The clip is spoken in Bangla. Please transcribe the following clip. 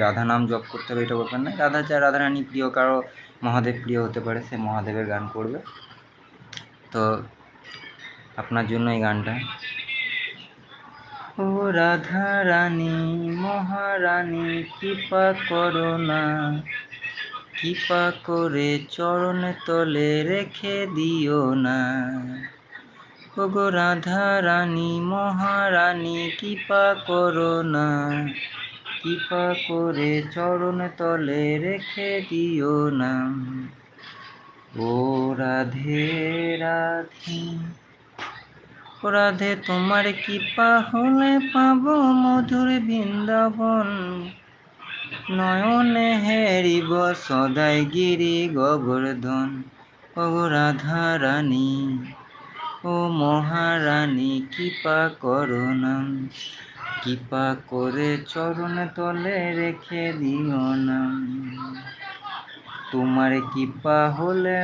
রাধা নাম জপ করতে হবে এটা ব্যাপার না, রাধারানী প্রিয়, কারো মহাদেব প্রিয় হতে পারে, সে মহাদেবের গান করবে। তো আপনার জন্য এই গানটা। ও রাধা রানী মহারানী কৃপা করো না, কৃপা করে চরণ তলে রেখে দিও না। ও গো রাধা রানী মহারানী কৃপা করো না, কৃপা করে চরণ তলে রেখে দিও না। ও রাধে রাধে, ও রাধে তোমার কৃপা হলে পাবো মধুর বৃন্দাবন, নয়নে হেরিব সদাই গিরি গোবর্ধন। ও রাধা রানী ও মহারানী কৃপা করো না, কৃপা করে চরণ তলে রেখে দিও না। তোমার কৃপা হলে